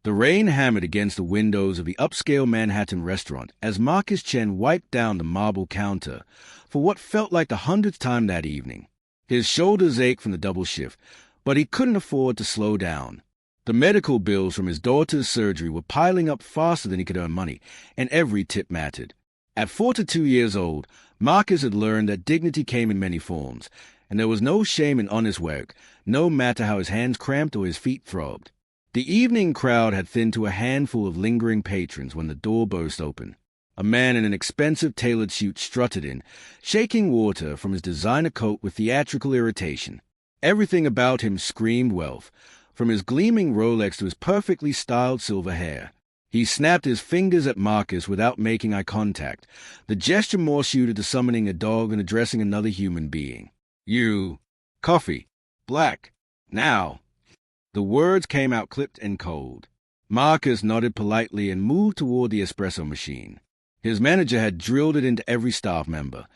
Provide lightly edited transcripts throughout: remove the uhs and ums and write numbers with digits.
The rain hammered against the windows of the upscale Manhattan restaurant as Marcus Chen wiped down the marble counter for what felt like the 100th time that evening. His shoulders ached from the double shift, but he couldn't afford to slow down. The medical bills from his daughter's surgery were piling up faster than he could earn money, and every tip mattered. At 42 years old, Marcus had learned that dignity came in many forms, and there was no shame in honest work, no matter how his hands cramped or his feet throbbed. The evening crowd had thinned to a handful of lingering patrons when the door burst open. A man in an expensive tailored suit strutted in, shaking water from his designer coat with theatrical irritation. Everything about him screamed wealth, from his gleaming Rolex to his perfectly styled silver hair. He snapped his fingers at Marcus without making eye contact, the gesture more suited to summoning a dog than addressing another human being. "You. Coffee. Black. Now." The words came out clipped and cold. Marcus nodded politely and moved toward the espresso machine. His manager had drilled it into every staff member.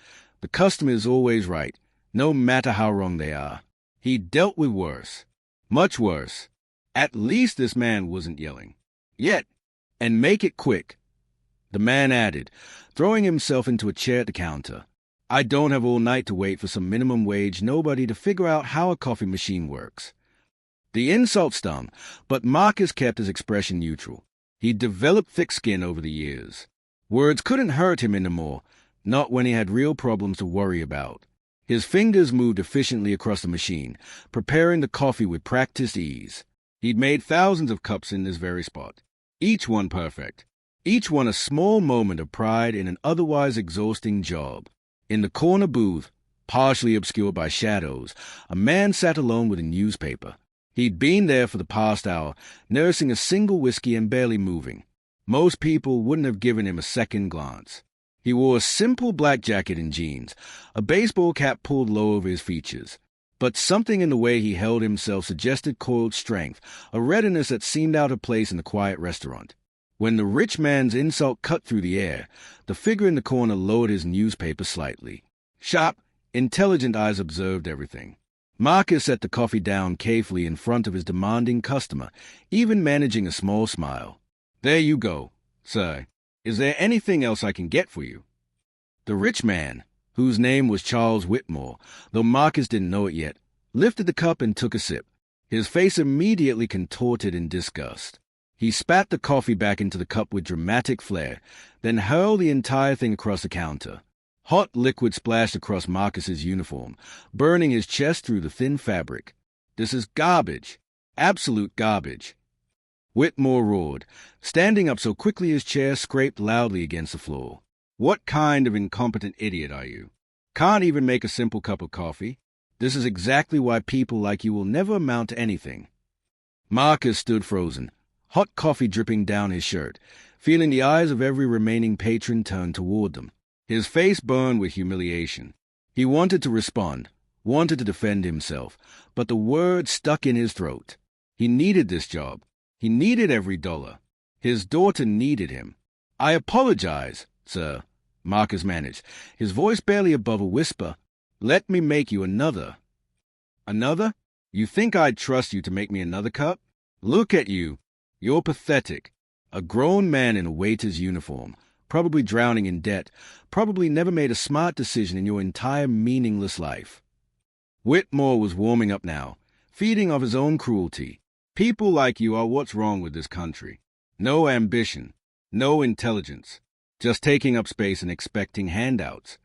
The customer is always right, no matter how wrong they are. He dealt with worse. Much worse. At least this man wasn't yelling. Yet, and make it quick. The man added, throwing himself into a chair at the counter. "I don't have all night to wait for some minimum wage nobody to figure out how a coffee machine works." The insult stung, but Marcus kept his expression neutral. He'd developed thick skin over the years. Words couldn't hurt him anymore, not when he had real problems to worry about. His fingers moved efficiently across the machine, preparing the coffee with practiced ease. He'd made thousands of cups in this very spot, each one perfect, each one a small moment of pride in an otherwise exhausting job. In the corner booth, partially obscured by shadows, a man sat alone with a newspaper. He'd been there for the past hour, nursing a single whiskey and barely moving. Most people wouldn't have given him a second glance. He wore a simple black jacket and jeans, a baseball cap pulled low over his features. But something in the way he held himself suggested coiled strength, a readiness that seemed out of place in the quiet restaurant. When the rich man's insult cut through the air, the figure in the corner lowered his newspaper slightly. Sharp, intelligent eyes observed everything. Marcus set the coffee down carefully in front of his demanding customer, even managing a small smile. "There you go, sir. Is there anything else I can get for you?" The rich man, whose name was Charles Whitmore, though Marcus didn't know it yet, lifted the cup and took a sip. His face immediately contorted in disgust. He spat the coffee back into the cup with dramatic flair, then hurled the entire thing across the counter. Hot liquid splashed across Marcus's uniform, burning his chest through the thin fabric. "This is garbage. Absolute garbage." Whitmore roared, standing up so quickly his chair scraped loudly against the floor. "What kind of incompetent idiot are you? Can't even make a simple cup of coffee? This is exactly why people like you will never amount to anything." Marcus stood frozen, hot coffee dripping down his shirt, feeling the eyes of every remaining patron turn toward them. His face burned with humiliation. He wanted to respond, wanted to defend himself, but the words stuck in his throat. He needed this job. He needed every dollar. His daughter needed him. "I apologize, sir," Marcus managed, his voice barely above a whisper. "Let me make you another." "Another? You think I'd trust you to make me another cup? Look at you. You're pathetic. A grown man in a waiter's uniform, probably drowning in debt, probably never made a smart decision in your entire meaningless life." Whitmore was warming up now, feeding off his own cruelty. "People like you are what's wrong with this country. No ambition, no intelligence, just taking up space and expecting handouts."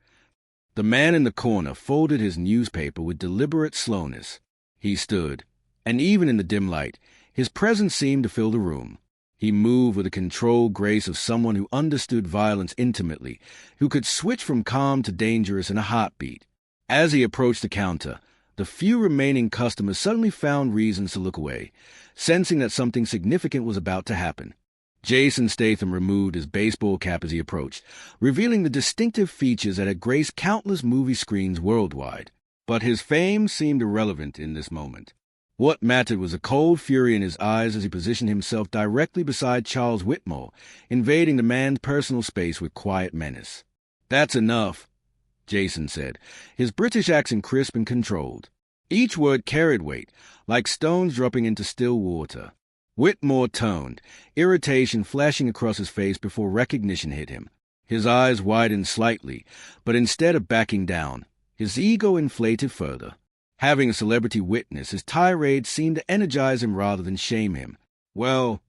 The man in the corner folded his newspaper with deliberate slowness. He stood, and even in the dim light, his presence seemed to fill the room. He moved with the controlled grace of someone who understood violence intimately, who could switch from calm to dangerous in a heartbeat. As he approached the counter, the few remaining customers suddenly found reasons to look away, sensing that something significant was about to happen. Jason Statham removed his baseball cap as he approached, revealing the distinctive features that had graced countless movie screens worldwide. But his fame seemed irrelevant in this moment. What mattered was a cold fury in his eyes as he positioned himself directly beside Charles Whitmore, invading the man's personal space with quiet menace. "That's enough," Jason said, his British accent crisp and controlled. Each word carried weight, like stones dropping into still water. Whitmore toned, irritation flashing across his face before recognition hit him. His eyes widened slightly, but instead of backing down, his ego inflated further. Having a celebrity witness, his tirade seemed to energize him rather than shame him. Well,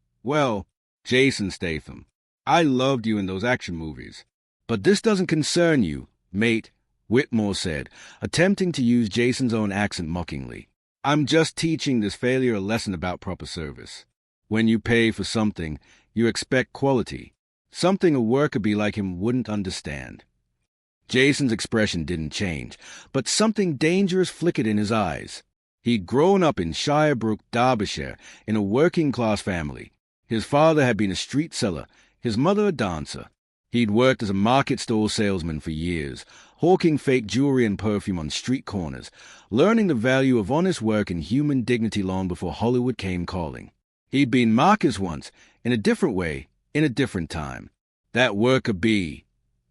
Jason Statham, I loved you in those action movies. But this doesn't concern you, mate, Whitmore said, attempting to use Jason's own accent mockingly. I'm just teaching this failure a lesson about proper service. When you pay for something, you expect quality, something a worker bee like him wouldn't understand. Jason's expression didn't change, but something dangerous flickered in his eyes. He'd grown up in Shirebrook, Derbyshire, in a working-class family. His father had been a street seller, his mother a dancer. He'd worked as a market stall salesman for years, hawking fake jewelry and perfume on street corners, learning the value of honest work and human dignity long before Hollywood came calling. He'd been Marcus once, in a different way, in a different time. That worker bee,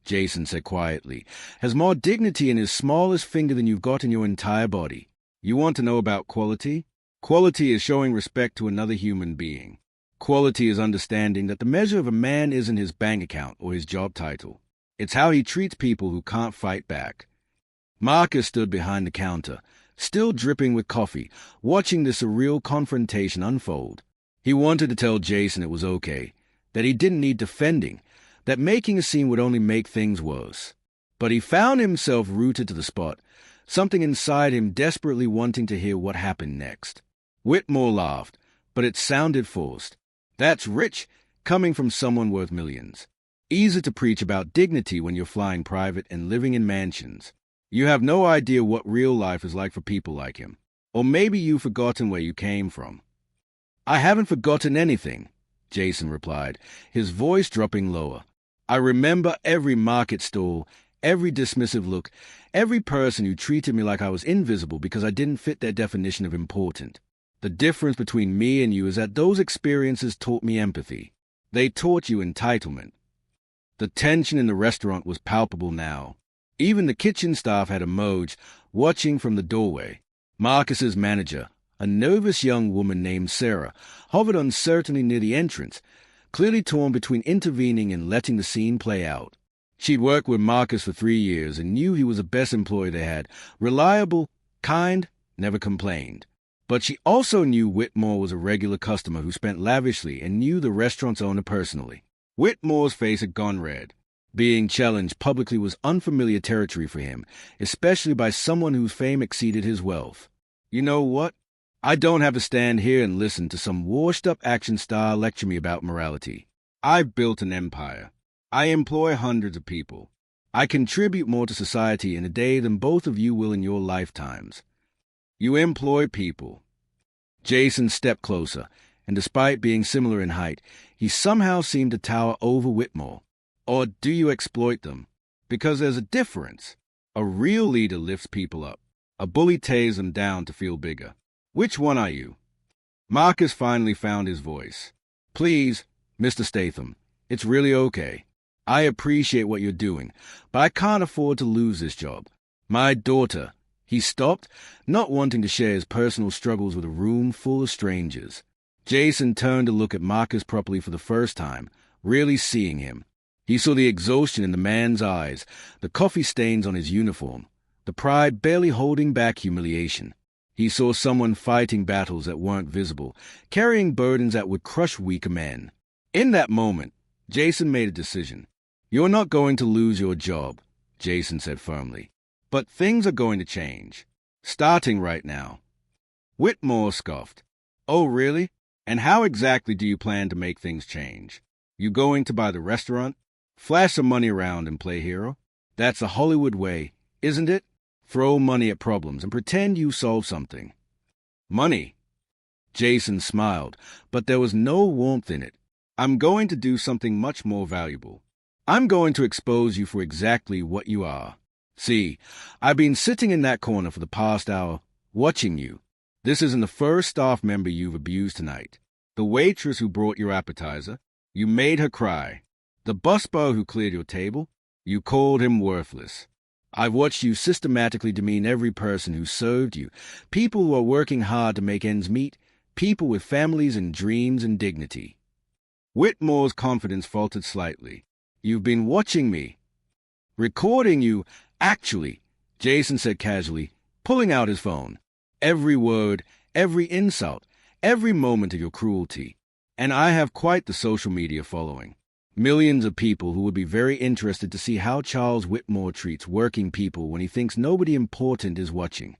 Jason said quietly, has more dignity in his smallest finger than you've got in your entire body. You want to know about quality? Quality is showing respect to another human being. Quality is understanding that the measure of a man isn't his bank account or his job title. It's how he treats people who can't fight back. Marcus stood behind the counter, still dripping with coffee, watching this surreal confrontation unfold. He wanted to tell Jason it was okay, that he didn't need defending, that making a scene would only make things worse. But he found himself rooted to the spot, something inside him desperately wanting to hear what happened next. Whitmore laughed, but it sounded forced. That's rich, coming from someone worth millions. Easy to preach about dignity when you're flying private and living in mansions. You have no idea what real life is like for people like him. Or maybe you've forgotten where you came from. I haven't forgotten anything, Jason replied, his voice dropping lower. I remember every market stall, every dismissive look, every person who treated me like I was invisible because I didn't fit their definition of important. The difference between me and you is that those experiences taught me empathy. They taught you entitlement. The tension in the restaurant was palpable now. Even the kitchen staff had emerged, watching from the doorway. Marcus's manager, a nervous young woman named Sarah, hovered uncertainly near the entrance, clearly torn between intervening and letting the scene play out. She'd worked with Marcus for 3 years and knew he was the best employee they had, reliable, kind, never complained. But she also knew Whitmore was a regular customer who spent lavishly and knew the restaurant's owner personally. Whitmore's face had gone red. Being challenged publicly was unfamiliar territory for him, especially by someone whose fame exceeded his wealth. You know what? I don't have to stand here and listen to some washed-up action star lecture me about morality. I've built an empire. I employ hundreds of people. I contribute more to society in a day than both of you will in your lifetimes. You employ people. Jason stepped closer, and despite being similar in height, he somehow seemed to tower over Whitmore. Or do you exploit them? Because there's a difference. A real leader lifts people up. A bully tears them down to feel bigger. Which one are you? Marcus finally found his voice. Please, Mr. Statham, it's really okay. I appreciate what you're doing, but I can't afford to lose this job. My daughter... He stopped, not wanting to share his personal struggles with a room full of strangers. Jason turned to look at Marcus properly for the first time, really seeing him. He saw the exhaustion in the man's eyes, the coffee stains on his uniform, the pride barely holding back humiliation. He saw someone fighting battles that weren't visible, carrying burdens that would crush weaker men. In that moment, Jason made a decision. You're not going to lose your job, Jason said firmly. But things are going to change. Starting right now. Whitmore scoffed. Oh, really? And how exactly do you plan to make things change? You going to buy the restaurant? Flash some money around and play hero? That's the Hollywood way, isn't it? Throw money at problems and pretend you solved something. Money? Jason smiled, but there was no warmth in it. I'm going to do something much more valuable. I'm going to expose you for exactly what you are. See, I've been sitting in that corner for the past hour, watching you. This isn't the first staff member you've abused tonight. The waitress who brought your appetizer, you made her cry. The busboy who cleared your table, you called him worthless. I've watched you systematically demean every person who served you, people who are working hard to make ends meet, people with families and dreams and dignity. Whitmore's confidence faltered slightly. "You've been watching me." "Recording you, actually," Jason said casually, pulling out his phone. "Every word, every insult, every moment of your cruelty. And I have quite the social media following. Millions of people who would be very interested to see how Charles Whitmore treats working people when he thinks nobody important is watching."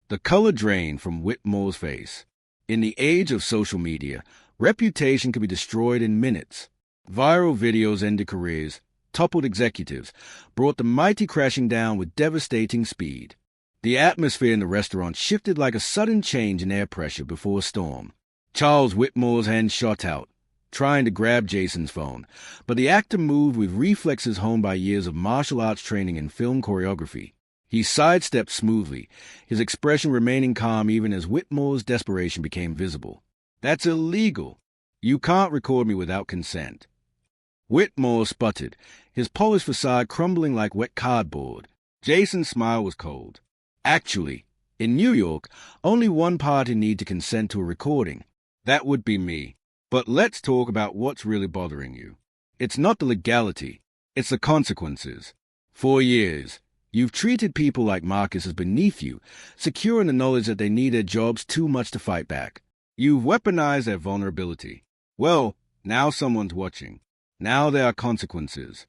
The color drained from Whitmore's face. In the age of social media, reputation could be destroyed in minutes. Viral videos ended careers, toppled executives, brought the mighty crashing down with devastating speed. The atmosphere in the restaurant shifted like a sudden change in air pressure before a storm. Charles Whitmore's hand shot out, trying to grab Jason's phone, but the actor moved with reflexes honed by years of martial arts training and film choreography. He sidestepped smoothly, his expression remaining calm even as Whitmore's desperation became visible. "That's illegal. You can't record me without consent." Whitmore sputtered, his polished facade crumbling like wet cardboard. Jason's smile was cold. "Actually, in New York, only one party need to consent to a recording. That would be me. But let's talk about what's really bothering you. It's not the legality, it's the consequences. For years, you've treated people like Marcus as beneath you, secure in the knowledge that they need their jobs too much to fight back. You've weaponized their vulnerability. Well, now someone's watching. Now there are consequences."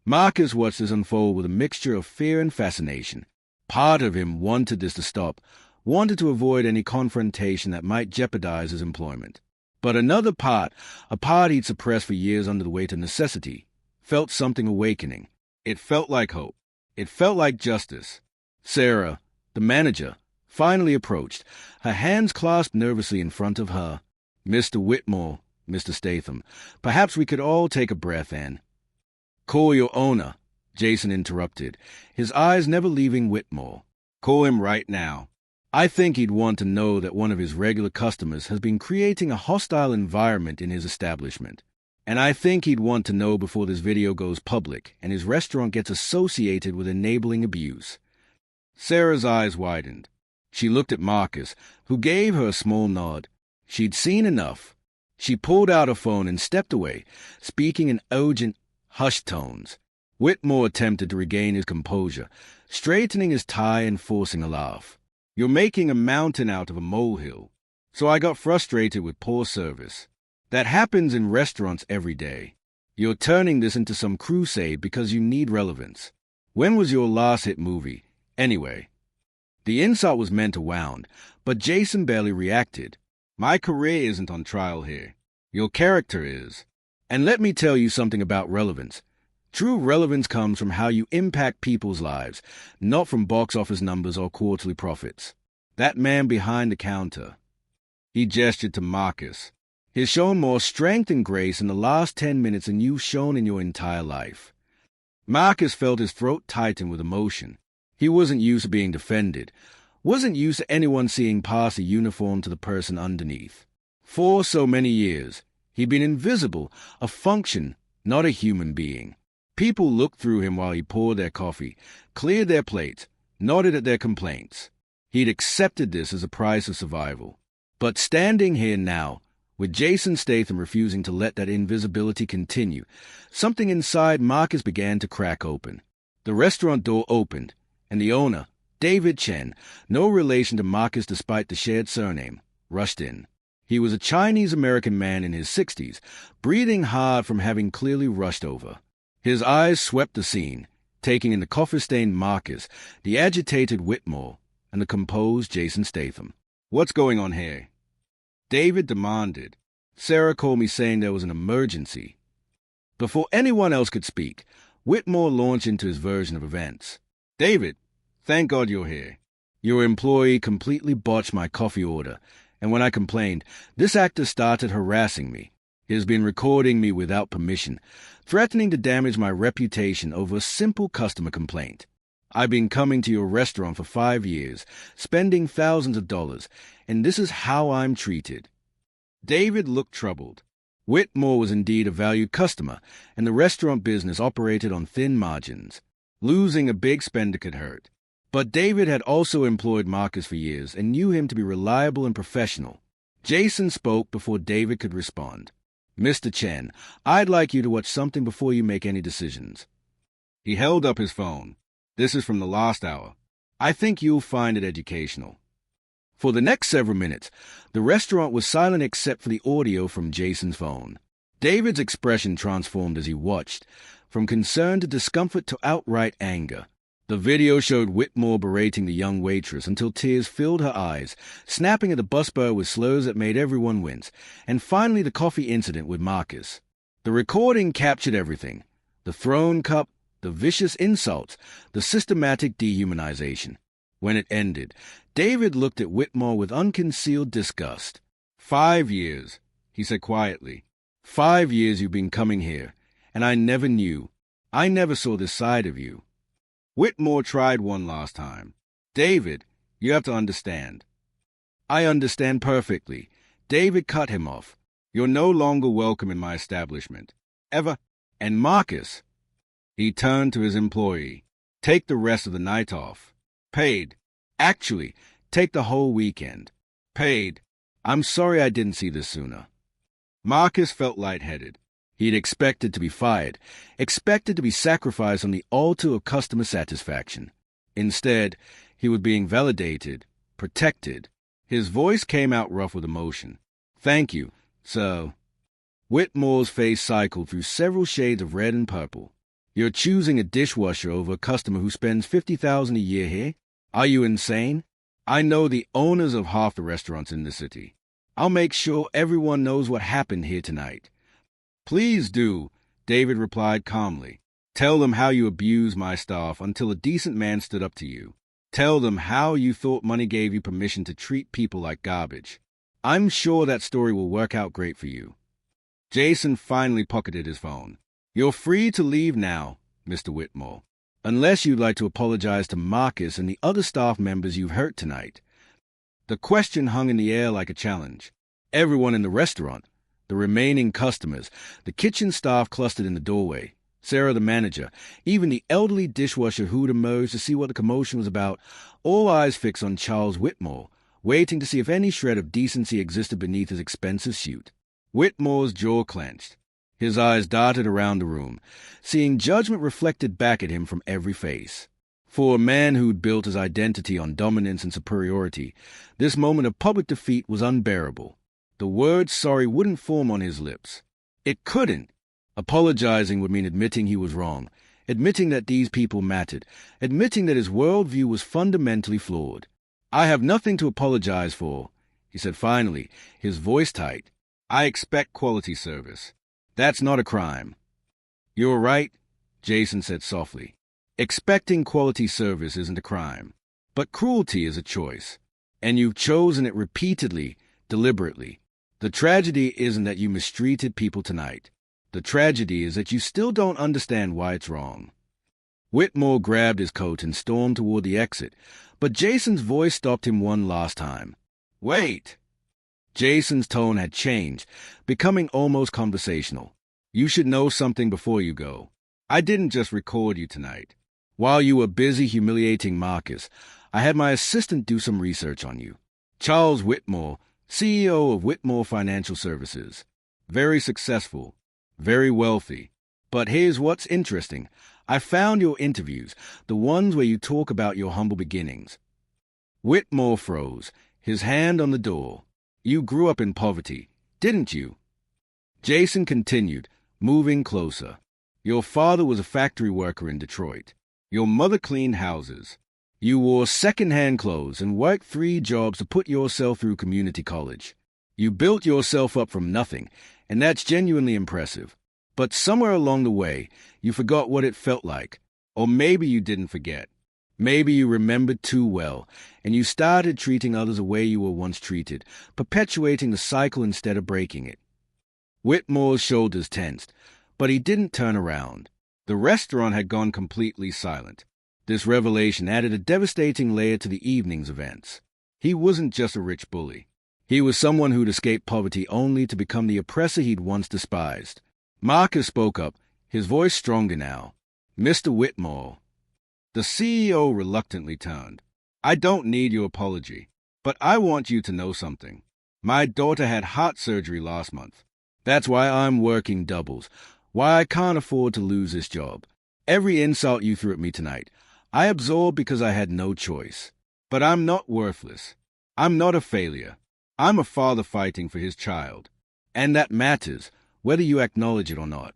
Marcus watched this unfold with a mixture of fear and fascination. Part of him wanted this to stop, wanted to avoid any confrontation that might jeopardize his employment. But another part, a part he'd suppressed for years under the weight of necessity, felt something awakening. It felt like hope. It felt like justice. Sarah, the manager, finally approached, her hands clasped nervously in front of her. "Mr. Whitmore, Mr. Statham, perhaps we could all take a breath and—" "Call your owner," Jason interrupted, his eyes never leaving Whitmore. "Call him right now. I think he'd want to know that one of his regular customers has been creating a hostile environment in his establishment. And I think he'd want to know before this video goes public and his restaurant gets associated with enabling abuse." Sarah's eyes widened. She looked at Marcus, who gave her a small nod. She'd seen enough. She pulled out her phone and stepped away, speaking in urgent, hushed tones. Whitmore attempted to regain his composure, straightening his tie and forcing a laugh. "You're making a mountain out of a molehill. So I got frustrated with poor service. That happens in restaurants every day. You're turning this into some crusade because you need relevance. When was your last hit movie, anyway?" The insult was meant to wound, but Jason barely reacted. "My career isn't on trial here. Your character is. And let me tell you something about relevance. True relevance comes from how you impact people's lives, not from box office numbers or quarterly profits. That man behind the counter," he gestured to Marcus, "has shown more strength and grace in the last 10 minutes than you've shown in your entire life." Marcus felt his throat tighten with emotion. He wasn't used to being defended, wasn't used to anyone seeing past the uniform to the person underneath. For so many years, he'd been invisible, a function, not a human being. People looked through him while he poured their coffee, cleared their plates, nodded at their complaints. He'd accepted this as a price of survival. But standing here now, with Jason Statham refusing to let that invisibility continue, something inside Marcus began to crack open. The restaurant door opened, and the owner, David Chen, no relation to Marcus despite the shared surname, rushed in. He was a Chinese-American man in his 60s, breathing hard from having clearly rushed over. His eyes swept the scene, taking in the coffee-stained Marcus, the agitated Whitmore, and the composed Jason Statham. "What's going on here?" David demanded. "Sarah called me saying there was an emergency." Before anyone else could speak, Whitmore launched into his version of events. "David, thank God you're here. Your employee completely botched my coffee order, and when I complained, this actor started harassing me. He has been recording me without permission, threatening to damage my reputation over a simple customer complaint. I've been coming to your restaurant for 5 years, spending thousands of dollars, and this is how I'm treated." David looked troubled. Whitmore was indeed a valued customer, and the restaurant business operated on thin margins. Losing a big spender could hurt. But David had also employed Marcus for years and knew him to be reliable and professional. Jason spoke before David could respond. Mr. Chen, I'd like you to watch something before you make any decisions. He held up his phone. This is from the last hour. I think you'll find it educational. For the next several minutes, the restaurant was silent except for the audio from Jason's phone. David's expression transformed as he watched, from concern to discomfort to outright anger. The video showed Whitmore berating the young waitress until tears filled her eyes, snapping at the busboy with slurs that made everyone wince, and finally the coffee incident with Marcus. The recording captured everything: the thrown cup, the vicious insults, the systematic dehumanization. When it ended, David looked at Whitmore with unconcealed disgust. 5 years, he said quietly. 5 years you've been coming here, and I never knew. I never saw this side of you. Whitmore tried one last time. David, you have to understand. I understand perfectly. David cut him off. You're no longer welcome in my establishment. Ever. And Marcus. He turned to his employee. Take the rest of the night off. Paid. Actually, take the whole weekend. Paid. I'm sorry I didn't see this sooner. Marcus felt lightheaded. He'd expected to be fired, expected to be sacrificed on the altar of customer satisfaction. Instead, he was being validated, protected. His voice came out rough with emotion. Thank you, sir. Whitmore's face cycled through several shades of red and purple. You're choosing a dishwasher over a customer who spends $50,000 a year here? Are you insane? I know the owners of half the restaurants in the city. I'll make sure everyone knows what happened here tonight. Please do, David replied calmly. Tell them how you abused my staff until a decent man stood up to you. Tell them how you thought money gave you permission to treat people like garbage. I'm sure that story will work out great for you. Jason finally pocketed his phone. You're free to leave now, Mr. Whitmore, unless you'd like to apologize to Marcus and the other staff members you've hurt tonight. The question hung in the air like a challenge. Everyone in the restaurant, the remaining customers, the kitchen staff clustered in the doorway, Sarah the manager, even the elderly dishwasher who'd emerged to see what the commotion was about, all eyes fixed on Charles Whitmore, waiting to see if any shred of decency existed beneath his expensive suit. Whitmore's jaw clenched. His eyes darted around the room, seeing judgment reflected back at him from every face. For a man who'd built his identity on dominance and superiority, this moment of public defeat was unbearable. The word sorry wouldn't form on his lips. It couldn't. Apologizing would mean admitting he was wrong, admitting that these people mattered, admitting that his worldview was fundamentally flawed. I have nothing to apologize for, he said finally, his voice tight. I expect quality service. That's not a crime. You're right, Jason said softly. Expecting quality service isn't a crime, but cruelty is a choice, and you've chosen it repeatedly, deliberately. The tragedy isn't that you mistreated people tonight. The tragedy is that you still don't understand why it's wrong. Whitmore grabbed his coat and stormed toward the exit, but Jason's voice stopped him one last time. Wait! Jason's tone had changed, becoming almost conversational. You should know something before you go. I didn't just record you tonight. While you were busy humiliating Marcus, I had my assistant do some research on you. Charles Whitmore, CEO of Whitmore Financial Services. Very successful, very wealthy. But here's what's interesting. I found your interviews, the ones where you talk about your humble beginnings. Whitmore froze, his hand on the door. You grew up in poverty, didn't you? Jason continued, moving closer. Your father was a factory worker in Detroit. Your mother cleaned houses. You wore second-hand clothes and worked 3 jobs to put yourself through community college. You built yourself up from nothing, and that's genuinely impressive. But somewhere along the way, you forgot what it felt like. Or maybe you didn't forget. Maybe you remembered too well, and you started treating others the way you were once treated, perpetuating the cycle instead of breaking it. Whitmore's shoulders tensed, but he didn't turn around. The restaurant had gone completely silent. This revelation added a devastating layer to the evening's events. He wasn't just a rich bully. He was someone who'd escaped poverty only to become the oppressor he'd once despised. Marcus spoke up, his voice stronger now. Mr. Whitmore. The CEO reluctantly turned. I don't need your apology, but I want you to know something. My daughter had heart surgery last month. That's why I'm working doubles. Why I can't afford to lose this job. Every insult you threw at me tonight, I absorbed because I had no choice. But I'm not worthless. I'm not a failure. I'm a father fighting for his child. And that matters, whether you acknowledge it or not.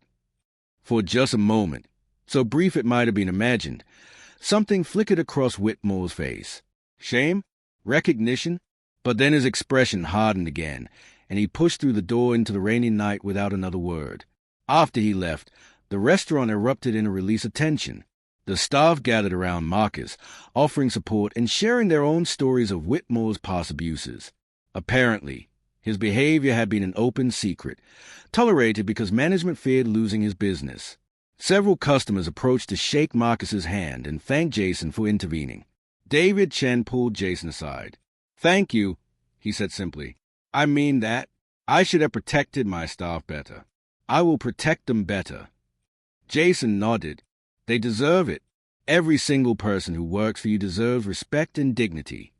For just a moment, so brief it might have been imagined, something flickered across Whitmore's face. Shame? Recognition? But then his expression hardened again, and he pushed through the door into the rainy night without another word. After he left, the restaurant erupted in a release of tension. The staff gathered around Marcus, offering support and sharing their own stories of Whitmore's past abuses. Apparently, his behavior had been an open secret, tolerated because management feared losing his business. Several customers approached to shake Marcus's hand and thank Jason for intervening. David Chen pulled Jason aside. "Thank you," he said simply. "I mean that. I should have protected my staff better. I will protect them better." Jason nodded. "They deserve it. Every single person who works for you deserves respect and dignity."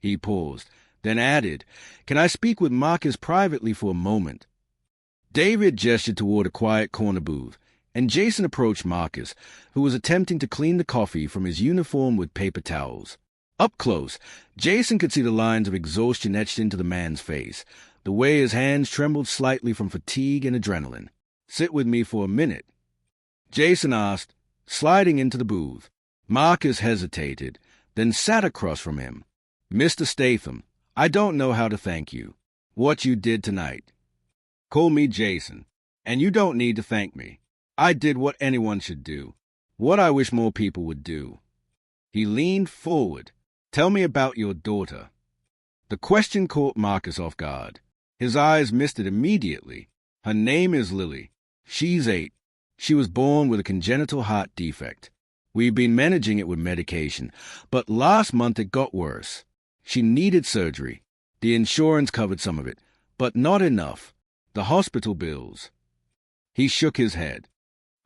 He paused, then added, "Can I speak with Marcus privately for a moment?" David gestured toward a quiet corner booth, and Jason approached Marcus, who was attempting to clean the coffee from his uniform with paper towels. Up close, Jason could see the lines of exhaustion etched into the man's face, the way his hands trembled slightly from fatigue and adrenaline. "Sit with me for a minute," Jason asked, sliding into the booth. Marcus hesitated, then sat across from him. "Mr. Statham, I don't know how to thank you. What you did tonight." "Call me Jason, and you don't need to thank me. I did what anyone should do, what I wish more people would do." He leaned forward. "Tell me about your daughter." The question caught Marcus off guard. His eyes misted immediately. "Her name is Lily. She's 8. She was born with a congenital heart defect. We've been managing it with medication, but last month it got worse. She needed surgery. The insurance covered some of it, but not enough. The hospital bills." He shook his head.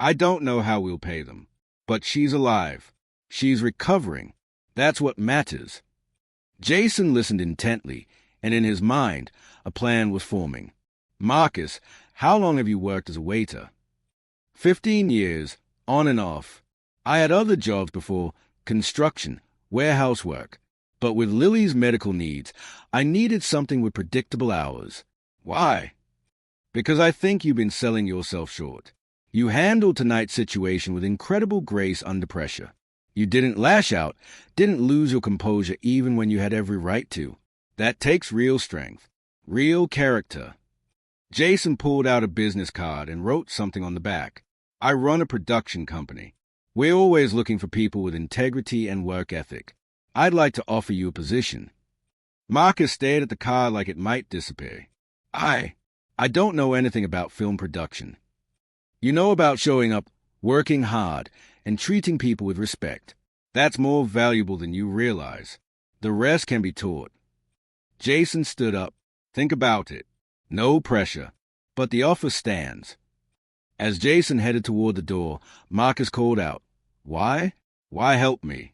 "I don't know how we'll pay them, but she's alive. She's recovering. That's what matters." Jason listened intently, and in his mind, a plan was forming. "Marcus, how long have you worked as a waiter?" 15 years, on and off. I had other jobs before, construction, warehouse work. But with Lily's medical needs, I needed something with predictable hours." "Why?" "Because I think you've been selling yourself short. You handled tonight's situation with incredible grace under pressure. You didn't lash out, didn't lose your composure even when you had every right to. That takes real strength, real character." Jason pulled out a business card and wrote something on the back. "I run a production company. We're always looking for people with integrity and work ethic. I'd like to offer you a position." Marcus stared at the card like it might disappear. I don't know anything about film production." "You know about showing up, working hard, and treating people with respect. That's more valuable than you realize. The rest can be taught." Jason stood up. "Think about it. No pressure, but the offer stands." As Jason headed toward the door, Marcus called out, "Why? Why help me?"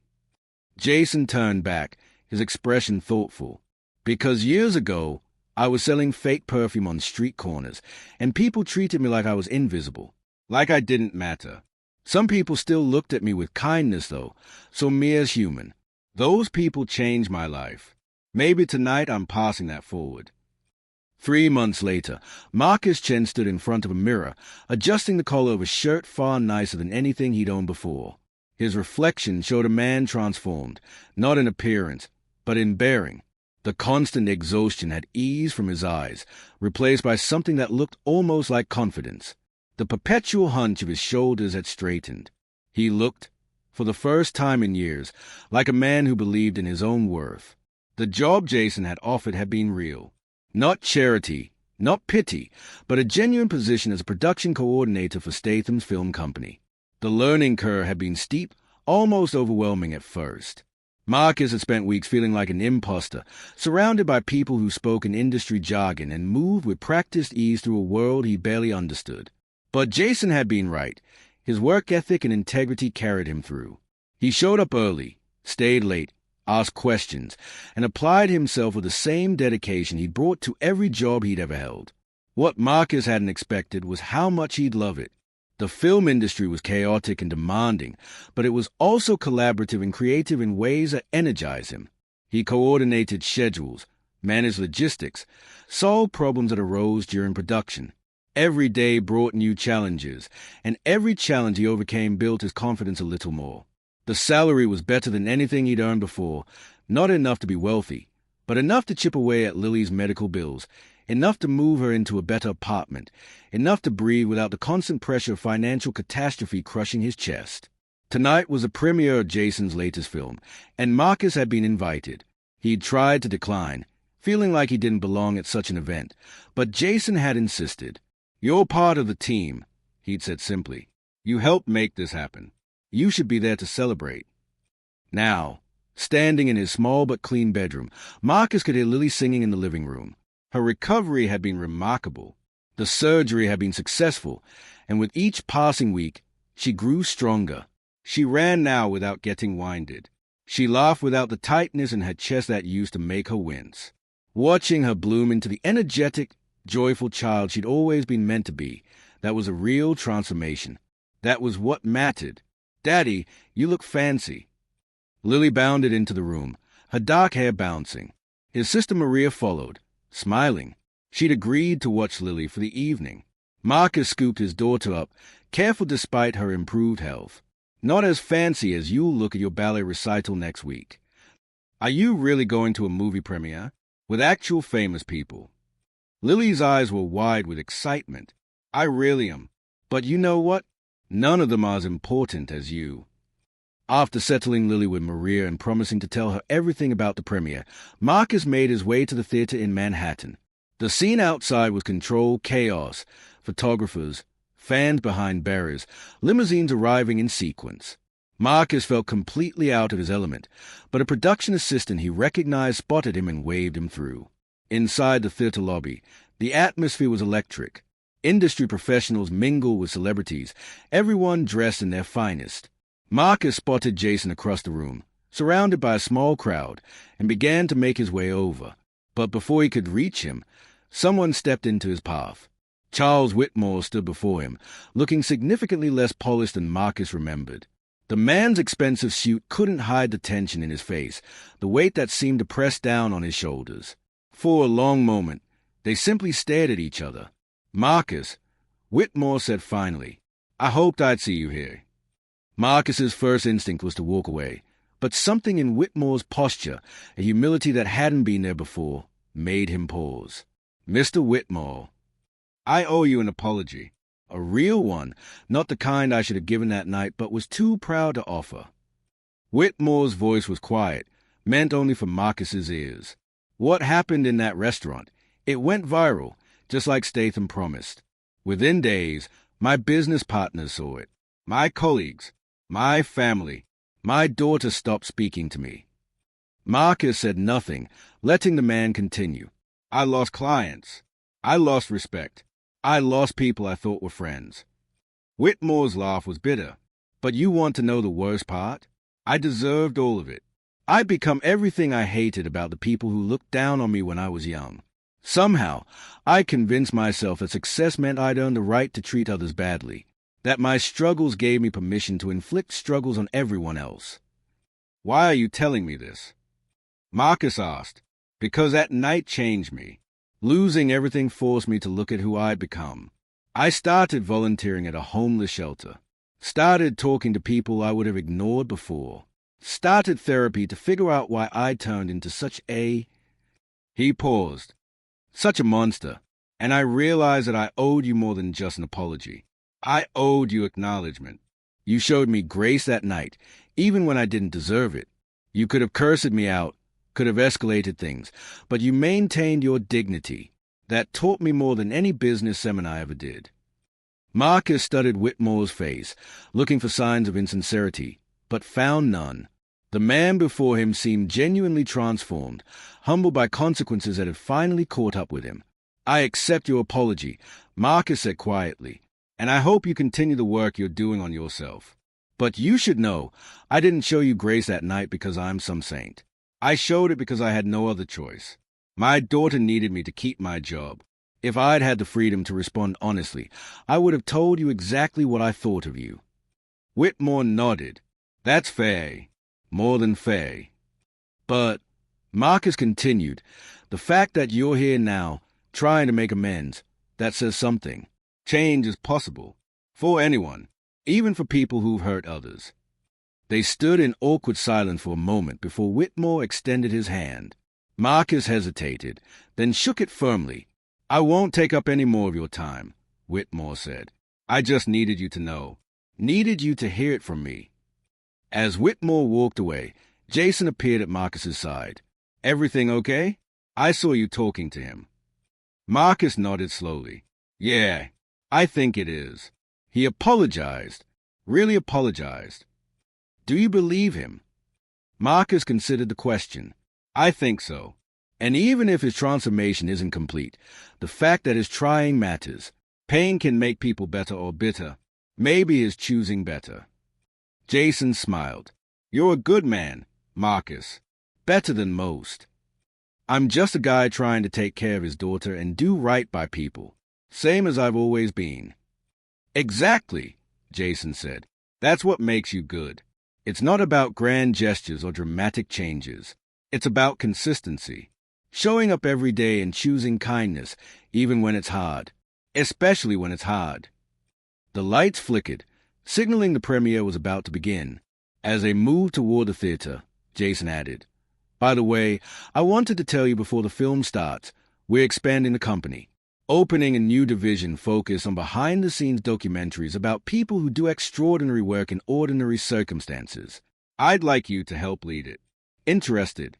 Jason turned back, his expression thoughtful. "Because years ago, I was selling fake perfume on street corners, and people treated me like I was invisible, like I didn't matter. Some people still looked at me with kindness, though, saw me as human. Those people changed my life. Maybe tonight I'm passing that forward." 3 months later, Marcus Chen stood in front of a mirror, adjusting the collar of a shirt far nicer than anything he'd owned before. His reflection showed a man transformed, not in appearance, but in bearing. The constant exhaustion had eased from his eyes, replaced by something that looked almost like confidence. The perpetual hunch of his shoulders had straightened. He looked, for the first time in years, like a man who believed in his own worth. The job Jason had offered had been real. Not charity, not pity, but a genuine position as a production coordinator for Statham's film company. The learning curve had been steep, almost overwhelming at first. Marcus had spent weeks feeling like an imposter, surrounded by people who spoke in industry jargon and moved with practiced ease through a world he barely understood. But Jason had been right. His work ethic and integrity carried him through. He showed up early, stayed late, asked questions, and applied himself with the same dedication he'd brought to every job he'd ever held. What Marcus hadn't expected was how much he'd love it. The film industry was chaotic and demanding, but it was also collaborative and creative in ways that energized him. He coordinated schedules, managed logistics, solved problems that arose during production. Every day brought new challenges, and every challenge he overcame built his confidence a little more. The salary was better than anything he'd earned before, not enough to be wealthy, but enough to chip away at Lily's medical bills, enough to move her into a better apartment, enough to breathe without the constant pressure of financial catastrophe crushing his chest. Tonight was the premiere of Jason's latest film, and Marcus had been invited. He'd tried to decline, feeling like he didn't belong at such an event, but Jason had insisted. "You're part of the team," he'd said simply. "You helped make this happen. You should be there to celebrate." Now, standing in his small but clean bedroom, Marcus could hear Lily singing in the living room. Her recovery had been remarkable. The surgery had been successful, and with each passing week, she grew stronger. She ran now without getting winded. She laughed without the tightness in her chest that used to make her wince. Watching her bloom into the energetic, joyful child she'd always been meant to be, that was a real transformation. That was what mattered. "Daddy, you look fancy." Lily bounded into the room, her dark hair bouncing. His sister Maria followed, smiling. She'd agreed to watch Lily for the evening. Marcus scooped his daughter up, careful despite her improved health. "Not as fancy as you'll look at your ballet recital next week." "Are you really going to a movie premiere? With actual famous people?" Lily's eyes were wide with excitement. "I really am. But you know what? None of them are as important as you." After settling Lily with Maria and promising to tell her everything about the premiere, Marcus made his way to the theater in Manhattan. The scene outside was controlled chaos. Photographers, fans behind barriers, limousines arriving in sequence. Marcus felt completely out of his element, but a production assistant he recognized spotted him and waved him through. Inside the theater lobby, the atmosphere was electric. Industry professionals mingled with celebrities, everyone dressed in their finest. Marcus spotted Jason across the room, surrounded by a small crowd, and began to make his way over. But before he could reach him, someone stepped into his path. Charles Whitmore stood before him, looking significantly less polished than Marcus remembered. The man's expensive suit couldn't hide the tension in his face, the weight that seemed to press down on his shoulders. For a long moment, they simply stared at each other. "Marcus," Whitmore said finally, "I hoped I'd see you here." Marcus's first instinct was to walk away, but something in Whitmore's posture, a humility that hadn't been there before, made him pause. "Mr. Whitmore, I owe you an apology. A real one, not the kind I should have given that night but was too proud to offer." Whitmore's voice was quiet, meant only for Marcus's ears. "What happened in that restaurant? It went viral, just like Statham promised. Within days, my business partners saw it. My colleagues, my family, my daughter stopped speaking to me." Marcus said nothing, letting the man continue. "I lost clients. I lost respect. I lost people I thought were friends." Whitmore's laugh was bitter. "But you want to know the worst part? I deserved all of it. I'd become everything I hated about the people who looked down on me when I was young. Somehow, I convinced myself that success meant I'd earned the right to treat others badly, that my struggles gave me permission to inflict struggles on everyone else." "Why are you telling me this?" Marcus asked. "Because that night changed me. Losing everything forced me to look at who I'd become. I started volunteering at a homeless shelter. Started talking to people I would have ignored before. Started therapy to figure out why I turned into such a—" He paused. "Such a monster. And I realized that I owed you more than just an apology. I owed you acknowledgement. You showed me grace that night, even when I didn't deserve it. You could have cursed me out, could have escalated things, but you maintained your dignity. That taught me more than any business seminar I ever did." Marcus studied Whitmore's face, looking for signs of insincerity, but found none. The man before him seemed genuinely transformed, humbled by consequences that had finally caught up with him. "I accept your apology," Marcus said quietly, "and I hope you continue the work you're doing on yourself. But you should know, I didn't show you grace that night because I'm some saint. I showed it because I had no other choice. My daughter needed me to keep my job. If I'd had the freedom to respond honestly, I would have told you exactly what I thought of you." Whitmore nodded. "That's fair. More than fair. But," Marcus continued, "the fact that you're here now, trying to make amends, that says something. Change is possible. For anyone. Even for people who've hurt others." They stood in awkward silence for a moment before Whitmore extended his hand. Marcus hesitated, then shook it firmly. "I won't take up any more of your time," Whitmore said. "I just needed you to know. Needed you to hear it from me." As Whitmore walked away, Jason appeared at Marcus's side. "Everything okay? I saw you talking to him." Marcus nodded slowly. "Yeah, I think it is. He apologized. Really apologized." "Do you believe him?" Marcus considered the question. "I think so. And even if his transformation isn't complete, the fact that his trying matters. Pain can make people better or bitter. Maybe his choosing better." Jason smiled. "You're a good man, Marcus. Better than most." "I'm just a guy trying to take care of his daughter and do right by people. Same as I've always been." "Exactly," Jason said. "That's what makes you good. It's not about grand gestures or dramatic changes. It's about consistency. Showing up every day and choosing kindness, even when it's hard. Especially when it's hard." The lights flickered, signaling the premiere was about to begin. As they moved toward the theater, Jason added, "By the way, I wanted to tell you before the film starts, we're expanding the company. Opening a new division focused on behind-the-scenes documentaries about people who do extraordinary work in ordinary circumstances. I'd like you to help lead it. Interested?"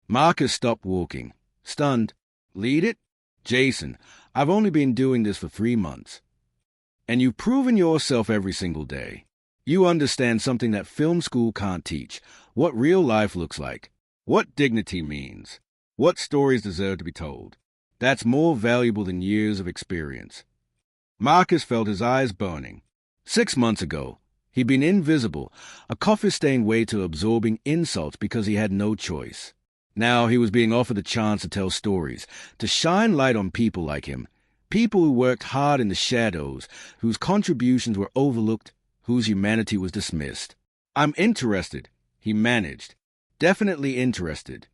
Marcus stopped walking, stunned. "Lead it?" "Jason, I've only been doing this for 3 months. And you've proven yourself every single day. You understand something that film school can't teach, what real life looks like, what dignity means, what stories deserve to be told. That's more valuable than years of experience." Marcus felt his eyes burning. 6 months ago, he'd been invisible, a coffee-stained waiter absorbing insults because he had no choice. Now he was being offered the chance to tell stories, to shine light on people like him, people who worked hard in the shadows, whose contributions were overlooked, whose humanity was dismissed. "I'm interested," he managed. "Definitely interested."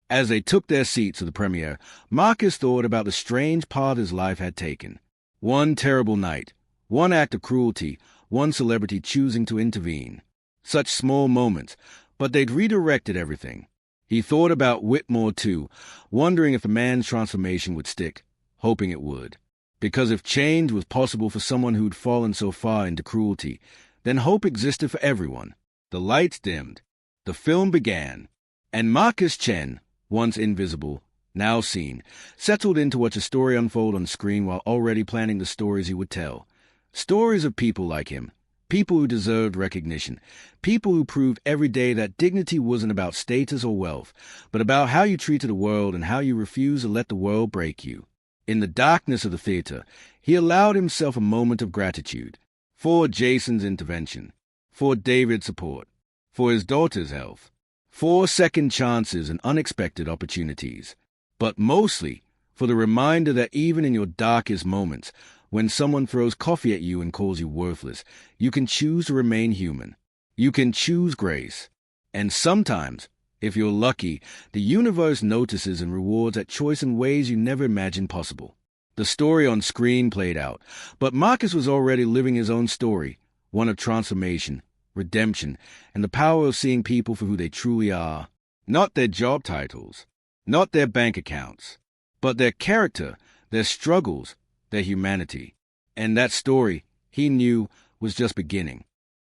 As they took their seats at the premiere, Marcus thought about the strange path his life had taken. One terrible night, one act of cruelty, one celebrity choosing to intervene. Such small moments, but they'd redirected everything. He thought about Whitmore, too, wondering if the man's transformation would stick, hoping it would. Because if change was possible for someone who'd fallen so far into cruelty, then hope existed for everyone. The lights dimmed. The film began. And Marcus Chen, once invisible, now seen, settled in to watch a story unfold on screen while already planning the stories he would tell. Stories of people like him, people who deserved recognition, people who proved every day that dignity wasn't about status or wealth, but about how you treated the world and how you refused to let the world break you. In the darkness of the theater, he allowed himself a moment of gratitude for Jason's intervention, for David's support, for his daughter's health, for second chances and unexpected opportunities, but mostly for the reminder that even in your darkest moments, when someone throws coffee at you and calls you worthless, you can choose to remain human. You can choose grace. And sometimes, if you're lucky, the universe notices and rewards that choice in ways you never imagined possible. The story on screen played out, but Marcus was already living his own story, one of transformation, redemption, and the power of seeing people for who they truly are. Not their job titles, not their bank accounts, but their character, their struggles, their humanity. And that story, he knew, was just beginning.